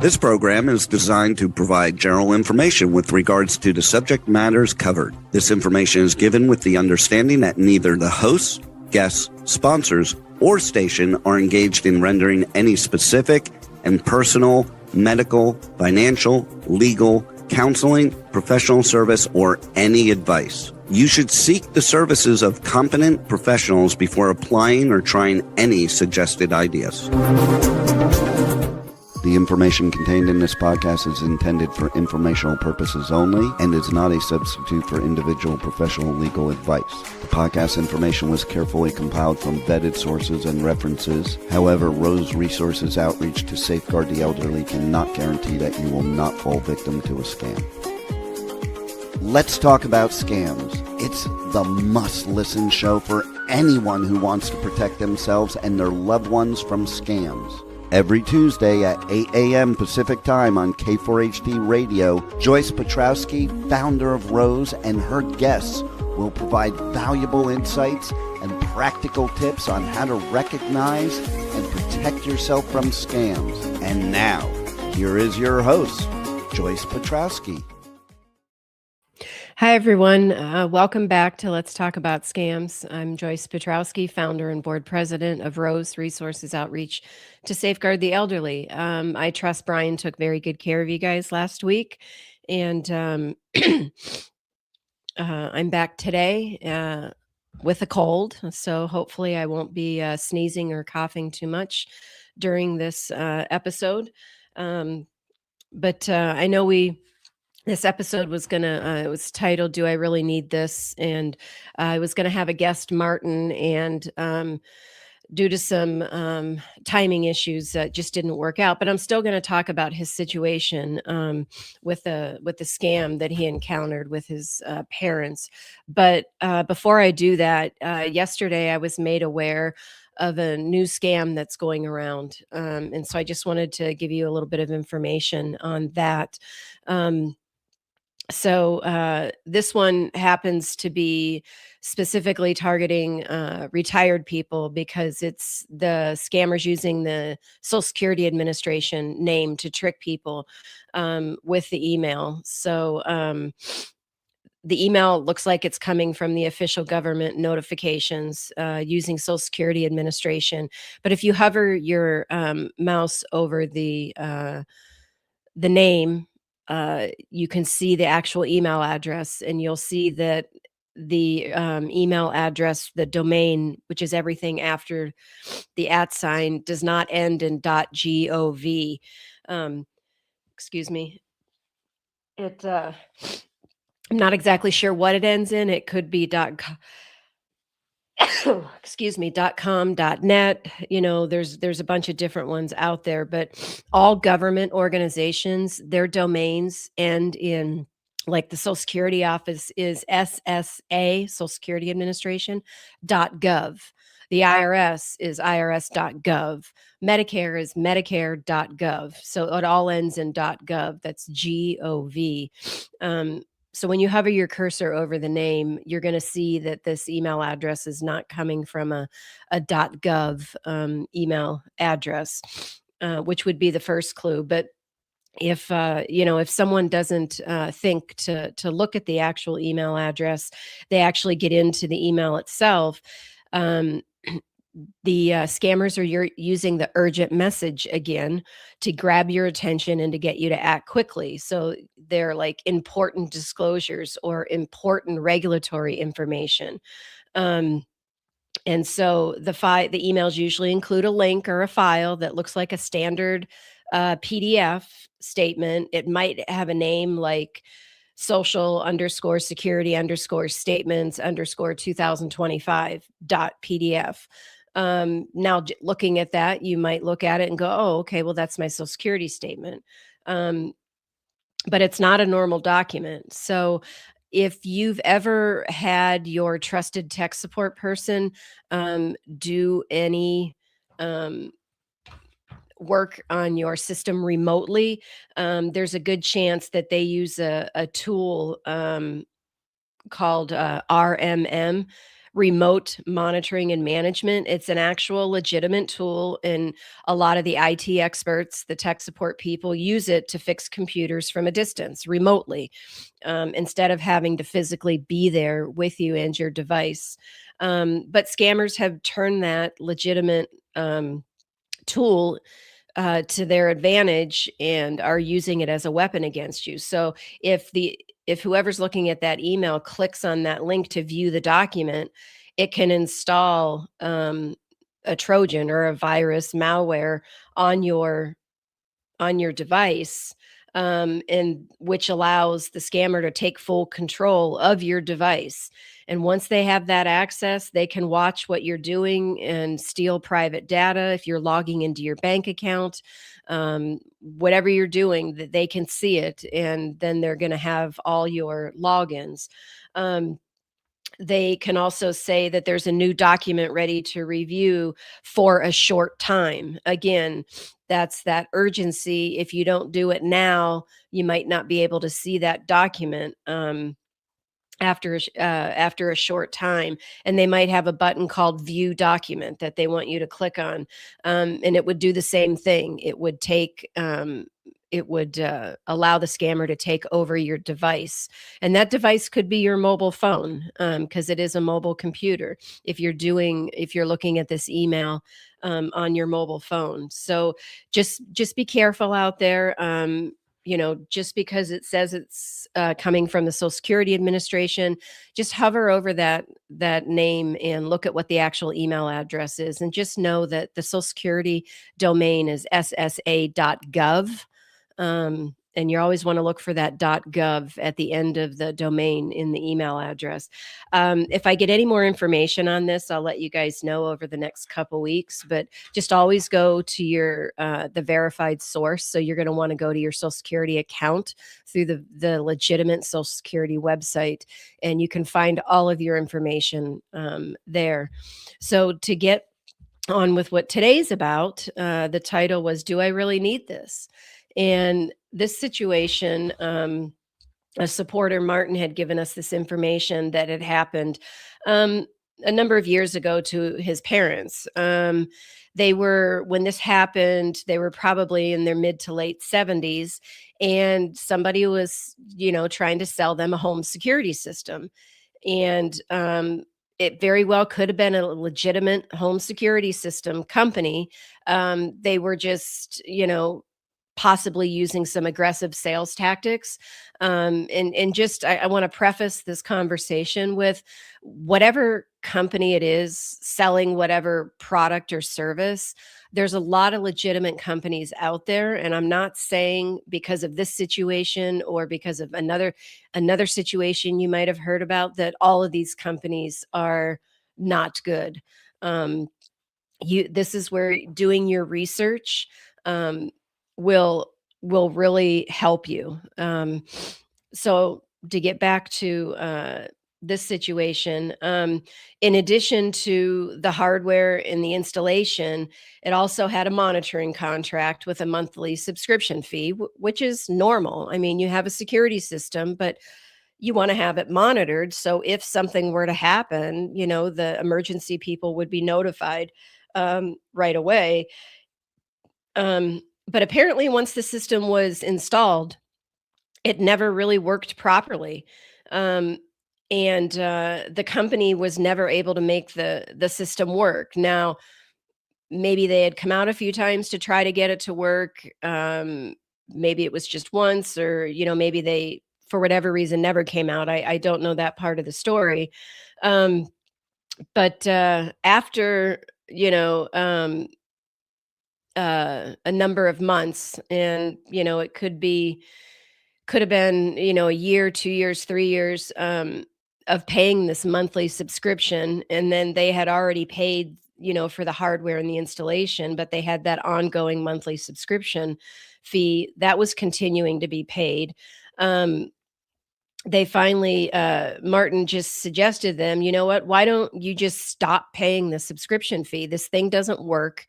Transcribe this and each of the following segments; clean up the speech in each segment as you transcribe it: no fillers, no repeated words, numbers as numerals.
This program is designed to provide general information with regards to the subject matters covered. This information is given with the understanding that neither the hosts, guests, sponsors, or station are engaged in rendering any specific and personal, medical, financial, legal, counseling, professional service, or any advice. You should seek the services of competent professionals before applying or trying any suggested ideas. The information contained in this podcast is intended for informational purposes only and is not a substitute for individual professional legal advice. The podcast information was carefully compiled from vetted sources and references. However, R.O.S.E Resources Outreach to Safeguard the Elderly cannot guarantee that you will not fall victim to a scam. Let's talk about scams. It's the must-listen show for anyone who wants to protect themselves and their loved ones from scams. Every Tuesday at 8 a.m. Pacific Time on K4HD Radio, Joyce Petrowski, founder of R.O.S E, and her guests will provide valuable insights and practical tips on how to recognize and protect yourself from scams. And now, here is your host, Joyce Petrowski. Hi, everyone. Welcome back to Let's Talk About Scams. I'm Joyce Petrowski, founder and board president of R.O.S.E Resources Outreach to Safeguard the Elderly. I trust Brian took very good care of you guys last week. And I'm back today with a cold. So hopefully I won't be sneezing or coughing too much during this episode. But I know this episode was it was titled, Do I Really Need This? And I was going to have a guest, Martin, and due to some timing issues, just didn't work out. But I'm still going to talk about his situation with the scam that he encountered with his parents. But before I do that, yesterday I was made aware of a new scam that's going around. And so I just wanted to give you a little bit of information on that. So this one happens to be specifically targeting retired people because it's the scammers using the Social Security Administration name to trick people with the email. So the email looks like it's coming from the official government notifications using Social Security Administration. But if you hover your mouse over the name, you can see the actual email address, and you'll see that the email address, the domain, which is everything after the @ does not end in .gov. Excuse me. I'm not exactly sure what it ends in. It could be excuse me, .com, .net, there's a bunch of different ones out there, but all government organizations, their domains end in, like the Social Security Office is SSA, Social Security Administration, .gov. The IRS is irs.gov. Medicare is medicare.gov. So it all ends in .gov. That's G-O-V. So when you hover your cursor over the name, you're going to see that this email address is not coming from a .gov email address, which would be the first clue. But if someone doesn't think to look at the actual email address, they actually get into the email itself. The scammers are using the urgent message again to grab your attention and to get you to act quickly. So they're like important disclosures or important regulatory information. And so the emails usually include a link or a file that looks like a standard PDF statement. It might have a name like social_security_statements_2025.pdf. Now looking at that, you might look at it and go, oh, okay, well, that's my Social Security statement. But it's not a normal document. So if you've ever had your trusted tech support person do any work on your system remotely, there's a good chance that they use a tool called RMM, remote monitoring and management. It's an actual legitimate tool, and a lot of the IT experts, the tech support people, use it to fix computers from a distance remotely, instead of having to physically be there with you and your device. But scammers have turned that legitimate tool to their advantage and are using it as a weapon against you. So if whoever's looking at that email clicks on that link to view the document, it can install a Trojan or a virus malware on your device, and which allows the scammer to take full control of your device. And once they have that access, they can watch what you're doing and steal private data. If you're logging into your bank account, whatever you're doing, that they can see it, and then they're going to have all your logins. Um, they can also say that there's a new document ready to review for a short time. Again, that's that urgency. If you don't do it now, you might not be able to see that document after a short time. And they might have a button called view document that they want you to click on, and it would do the same thing. It would allow the scammer to take over your device, and that device could be your mobile phone, because it is a mobile computer. If you're looking at this email on your mobile phone, so just be careful out there. Just because it says it's coming from the Social Security Administration, just hover over that name and look at what the actual email address is, and just know that the Social Security domain is ssa.gov. And you always want to look for that .gov at the end of the domain in the email address. If I get any more information on this, I'll let you guys know over the next couple weeks. But just always go to your the verified source. So you're going to want to go to your Social Security account through the legitimate Social Security website, and you can find all of your information there. So to get on with what today's about, the title was "Do I Really Need This?" And this situation, a supporter, Martin, had given us this information that had happened a number of years ago to his parents. When this happened, they were probably in their mid to late 70s, and somebody was, trying to sell them a home security system. And it very well could have been a legitimate home security system company. They were just, possibly using some aggressive sales tactics. And just, I want to preface this conversation with whatever company it is selling whatever product or service. There's a lot of legitimate companies out there, and I'm not saying because of this situation or because of another situation you might have heard about that all of these companies are not good. This is where doing your research um, will really help you. So to get back to this situation, in addition to the hardware and the installation, it also had a monitoring contract with a monthly subscription fee, which is normal. I mean, you have a security system, but you want to have it monitored. So if something were to happen, the emergency people would be notified right away. But apparently, once the system was installed, it never really worked properly. Um, and the company was never able to make the system work. Now, maybe they had come out a few times to try to get it to work. Maybe it was just once, or maybe they, for whatever reason, never came out. I don't know that part of the story. But after a number of months, and it could have been a year, 2 years, 3 years of paying this monthly subscription, and then they had already paid for the hardware and the installation, but they had that ongoing monthly subscription fee that was continuing to be paid. They finally, Martin just suggested them, you know what, why don't you just stop paying the subscription fee? This thing doesn't work.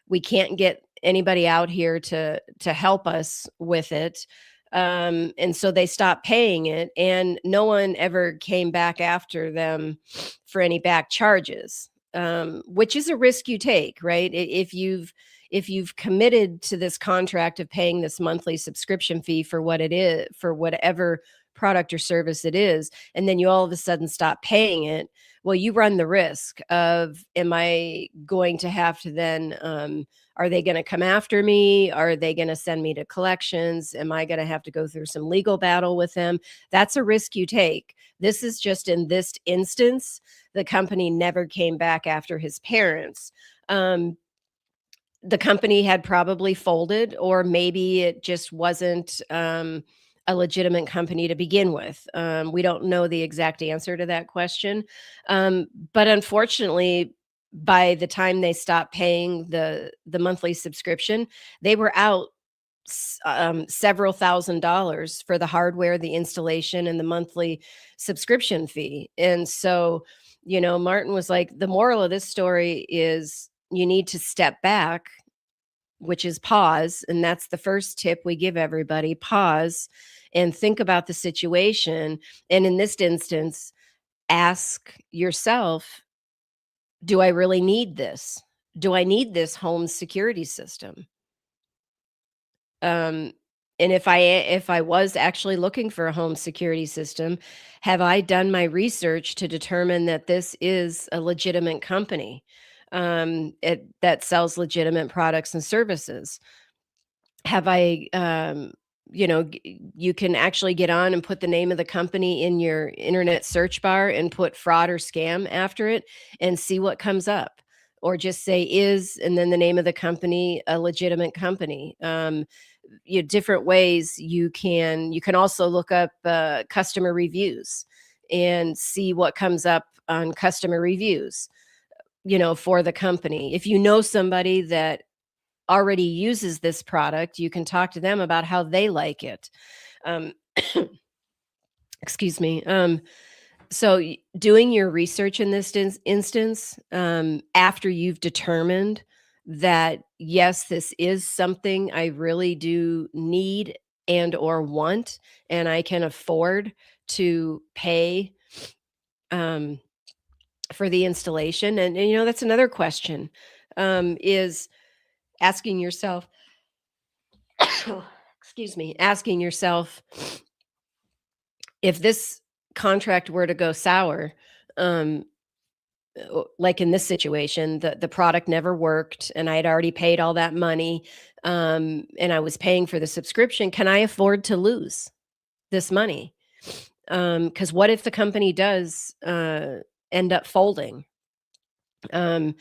We can't get anybody out here to help us with it. And so they stopped paying it, and no one ever came back after them for any back charges, which is a risk you take, right? If you've committed to this contract of paying this monthly subscription fee for what it is, for whatever product or service it is, and then you all of a sudden stop paying it, well, you run the risk of, am I going to have to then, are they going to come after me? Are they going to send me to collections? Am I going to have to go through some legal battle with them? That's a risk you take. This is just in this instance, the company never came back after his parents. The company had probably folded, or maybe it just wasn't a legitimate company to begin with. We don't know the exact answer to that question. But unfortunately, by the time they stopped paying the monthly subscription, they were out several $1,000s for the hardware, the installation, and the monthly subscription fee. And so, Martin was like, the moral of this story is you need to step back, which is pause. And that's the first tip we give everybody: pause and think about the situation. And in this instance, ask yourself, do I really need this? Do I need this home security system? Um, and if I was actually looking for a home security system, have I done my research to determine that this is a legitimate company, that sells legitimate products and services? Have I, you can actually get on and put the name of the company in your internet search bar and put fraud or scam after it and see what comes up. Or just say, is, and then the name of the company, a legitimate company. Different ways you can also look up customer reviews and see what comes up on customer reviews, for the company. If you know somebody that already uses this product, you can talk to them about how they like it. Um, excuse me. So doing your research in this instance, after you've determined that, yes, this is something I really do need and or want, and I can afford to pay um, for the installation. And that's another question, is asking yourself, excuse me, asking yourself, if this contract were to go sour, um, like in this situation, the product never worked, and I had already paid all that money, and I was paying for the subscription, can I afford to lose this money? Because what if the company does end up folding? Um,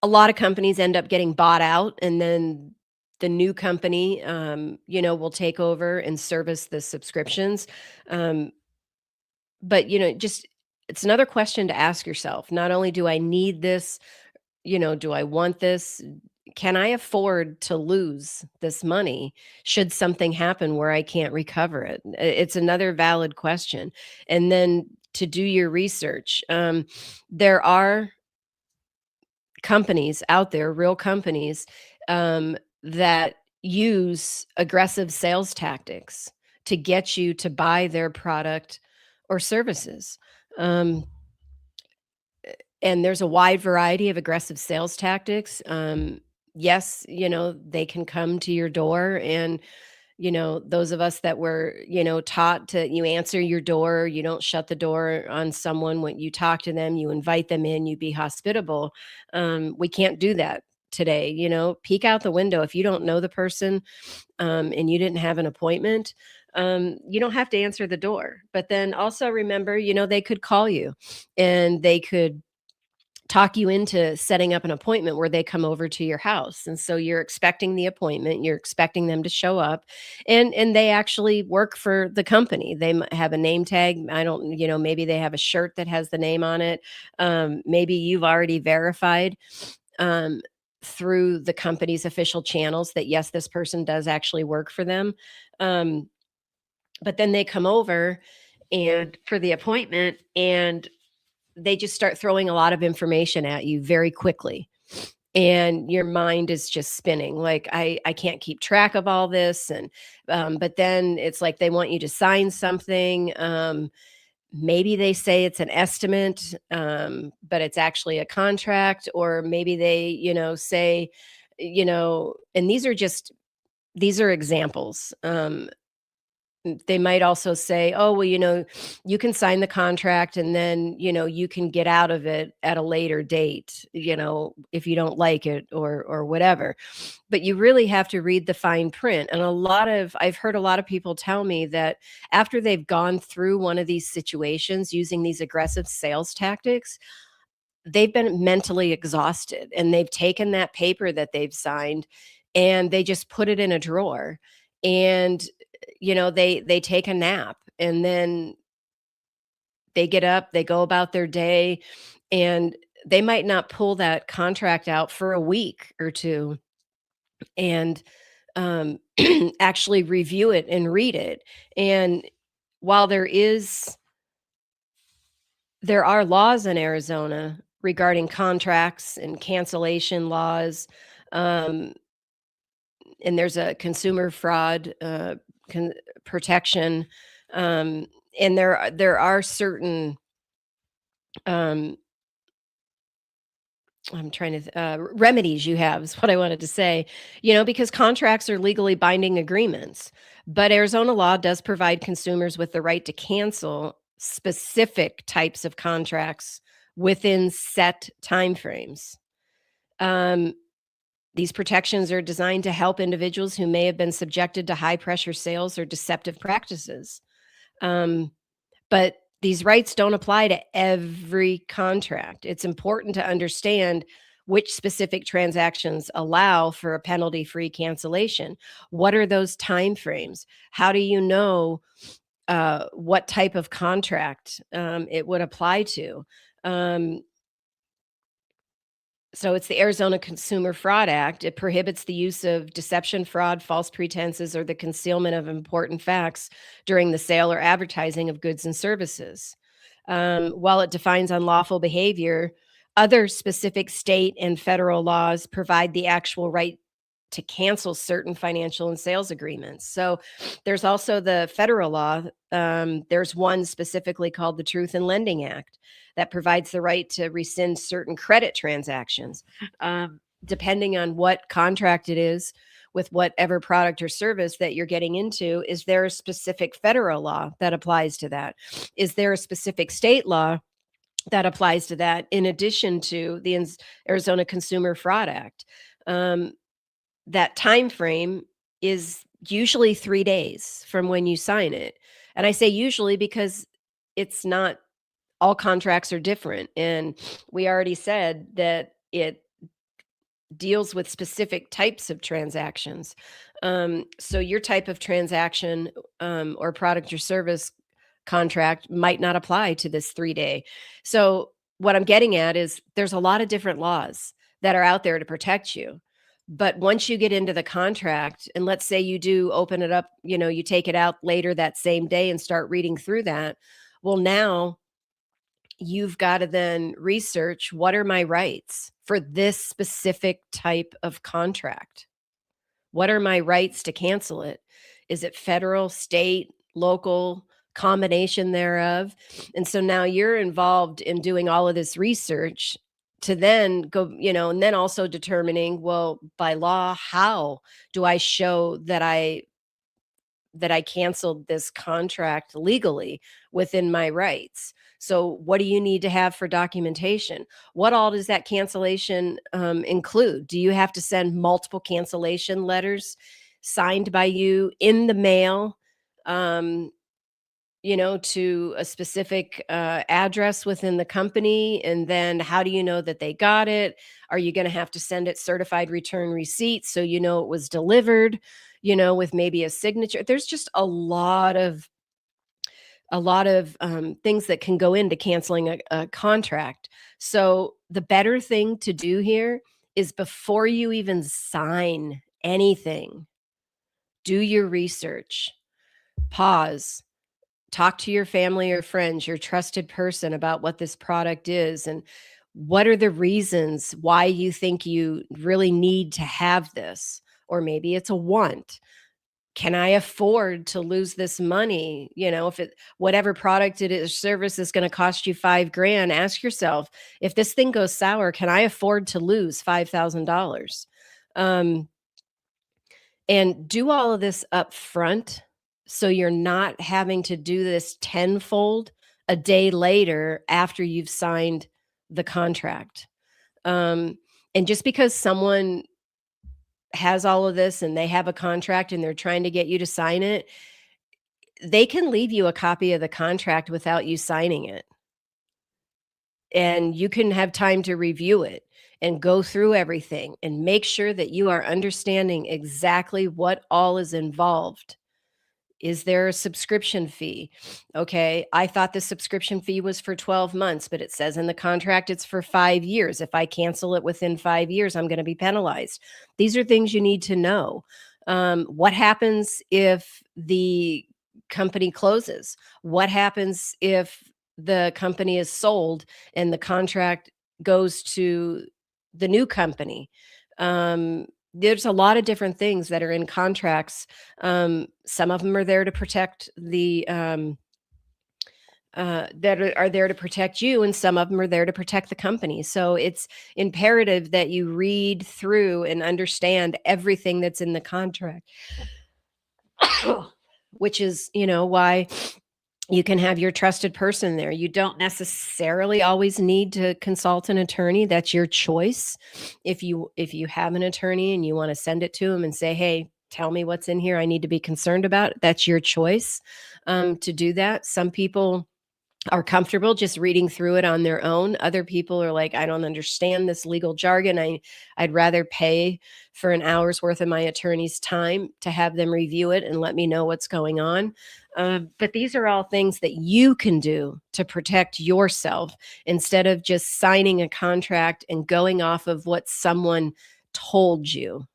a lot of companies end up getting bought out, and then the new company, will take over and service the subscriptions. Um, but just, it's another question to ask yourself. Not only do I need this, do I want this? Can I afford to lose this money should something happen where I can't recover it? It's another valid question. And then to do your research. There are companies out there, real companies, that use aggressive sales tactics to get you to buy their product or services. Um, and there's a wide variety of aggressive sales tactics. Yes, they can come to your door, and those of us that were, taught to, you answer your door, you don't shut the door on someone. When you talk to them, you invite them in, you be hospitable. We can't do that today. Peek out the window. If you don't know the person, and you didn't have an appointment, you don't have to answer the door. But then also remember, they could call you, and they could talk you into setting up an appointment where they come over to your house. And so you're expecting the appointment, you're expecting them to show up, and they actually work for the company. They have a name tag. I don't, maybe they have a shirt that has the name on it. Maybe you've already verified um, through the company's official channels that, yes, this person does actually work for them. Um, but then they come over and for the appointment, and they just start throwing a lot of information at you very quickly. and your mind is just spinning, like, I can't keep track of all this, and, but then it's like they want you to sign something, maybe they say it's an estimate, but it's actually a contract, or maybe they, say, and these are examples. They might also say, "Oh, well, you can sign the contract and then, you can get out of it at a later date, if you don't like it or whatever." But you really have to read the fine print. And I've heard a lot of people tell me that after they've gone through one of these situations using these aggressive sales tactics, they've been mentally exhausted, and they've taken that paper that they've signed and they just put it in a drawer, and they take a nap, and then they get up, they go about their day, and they might not pull that contract out for a week or 2, and um, actually review it and read it. And while there are laws in Arizona regarding contracts and cancellation laws, um, and there's a consumer fraud con- protection, and there are certain, um, I'm trying to remedies you have is what I wanted to say, because contracts are legally binding agreements, but Arizona law does provide consumers with the right to cancel specific types of contracts within set timeframes. Um, these protections are designed to help individuals who may have been subjected to high pressure sales or deceptive practices. Um, but these rights don't apply to every contract. It's important to understand which specific transactions allow for a penalty-free cancellation. What are those timeframes? How do you know what type of contract it would apply to? Um, so it's the Arizona Consumer Fraud Act. It prohibits the use of deception, fraud, false pretenses, or the concealment of important facts during the sale or advertising of goods and services. While it defines unlawful behavior, other specific state and federal laws provide the actual right to cancel certain financial and sales agreements. So there's also the federal law. There's one specifically called the Truth in Lending Act that provides the right to rescind certain credit transactions. Depending on what contract it is with whatever product or service that you're getting into, is there a specific federal law that applies to that? Is there a specific state law that applies to that in addition to the Arizona Consumer Fraud Act? That time frame is usually 3 days from when you sign it. And I say usually because it's not all contracts are different, and we already said that it deals with specific types of transactions. So your type of transaction, or product or service contract might not apply to this 3-day. So what I'm getting at is there's a lot of different laws that are out there to protect you. But once you get into the contract, and let's say you do open it up, you take it out later that same day and start reading through that. Well, now you've got to then research, what are my rights for this specific type of contract? What are my rights to cancel it? Is it federal, state, local, combination thereof? And so now you're involved in doing all of this research to then go, and then also determining, well, by law, how do I show that I canceled this contract legally within my rights? So, what do you need to have for documentation? What all does that cancellation include? Do you have to send multiple cancellation letters signed by you in the mail? Um, to a specific address within the company. And then how do you know that they got it? Are you going to have to send it certified return receipt so you know it was delivered, with maybe a signature? There's just a lot of things that can go into canceling a contract. So the better thing to do here is, before you even sign anything, do your research, pause, talk to your family or friends, your trusted person, about what this product is and What are the reasons why you think you really need to have this? Or maybe it's a want. Can I afford to lose this money? If whatever product it is, service is going to cost you $5,000, ask yourself, if this thing goes sour, can I afford to lose $5,000? And do all of this up front so you're not having to do this tenfold a day later after you've signed the contract. And just because someone has all of this and they have a contract and they're trying to get you to sign it, they can leave you a copy of the contract without you signing it. And you can have time to review it and go through everything and make sure that you are understanding exactly what all is involved. Is there a subscription fee? Okay, I thought the subscription fee was for 12 months, but it says in the contract it's for 5 years. If I cancel it within 5 years, I'm going to be penalized. These are things you need to know. What happens if the company closes? What happens if the company is sold and the contract goes to the new company? There's a lot of different things that are in contracts. Some of them are there to protect are there to protect you, and some of them are there to protect the company. So it's imperative that you read through and understand everything that's in the contract, which is, why you can have your trusted person there. You don't necessarily always need to consult an attorney. That's your choice. If you have an attorney and you want to send it to them and say, hey, tell me what's in here I need to be concerned about, that's your choice to do that. Some people are comfortable just reading through it on their own. Other people are like, I don't understand this legal jargon. I'd rather pay for an hour's worth of my attorney's time to have them review it and let me know what's going on. But these are all things that you can do to protect yourself instead of just signing a contract and going off of what someone told you.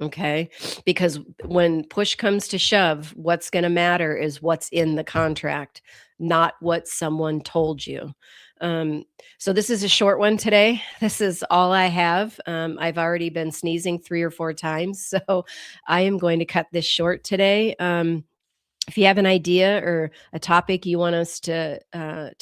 Okay. Because when push comes to shove, what's going to matter is what's in the contract, not what someone told you. So this is a short one today. This is all I have. I've already been sneezing 3 or 4 times, so I am going to cut this short today. If you have an idea or a topic you want us to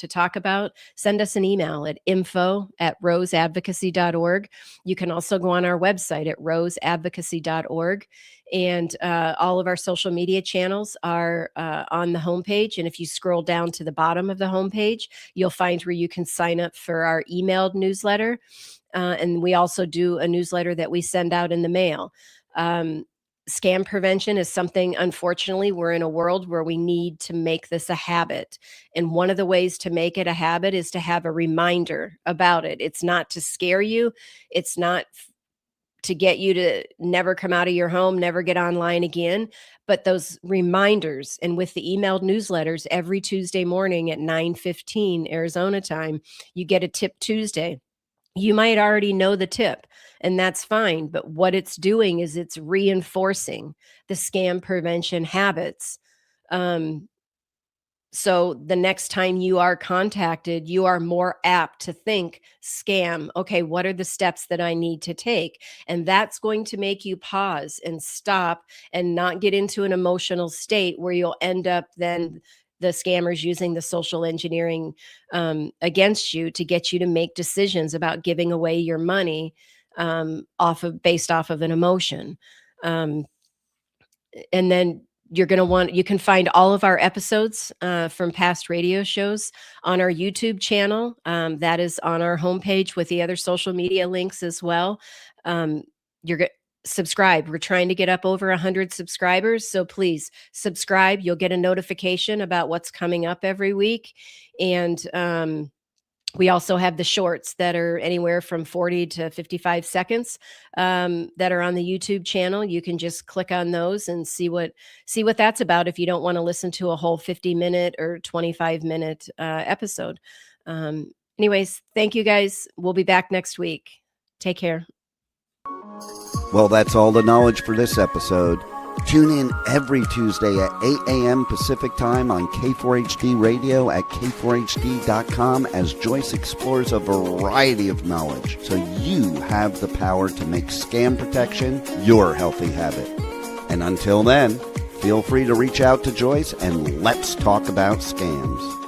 talk about, send us an email at info@roseadvocacy.org. You can also go on our website at roseadvocacy.org. And all of our social media channels are on the homepage. And if you scroll down to the bottom of the homepage, you'll find where you can sign up for our emailed newsletter. And we also do a newsletter that we send out in the mail. Scam prevention is something, unfortunately, we're in a world where we need to make this a habit. And one of the ways to make it a habit is to have a reminder about it. It's not to scare you. It's not to get you to never come out of your home, never get online again. But those reminders, and with the emailed newsletters every Tuesday morning at 9:15 Arizona time, you get a Tip Tuesday. You might already know the tip, and that's fine. But what it's doing is it's reinforcing the scam prevention habits. So the next time you are contacted, you are more apt to think scam. Okay, what are the steps that I need to take? And that's going to make you pause and stop and not get into an emotional state where you'll end up then the scammers using the social engineering against you to get you to make decisions about giving away your money based off of an emotion. And then you can find all of our episodes from past radio shows on our YouTube channel. That is on our homepage with the other social media links as well. You're subscribe. We're trying to get up over 100 subscribers. So please subscribe. You'll get a notification about what's coming up every week. And we also have the shorts that are anywhere from 40 to 55 seconds that are on the YouTube channel. You can just click on those and see what that's about if you don't want to listen to a whole 50-minute or 25-minute episode. Anyways, thank you guys. We'll be back next week. Take care. Well, that's all the knowledge for this episode. Tune in every Tuesday at 8 a.m. Pacific Time on K4HD Radio at k4hd.com as Joyce explores a variety of knowledge so you have the power to make scam protection your healthy habit. And until then, feel free to reach out to Joyce and let's talk about scams.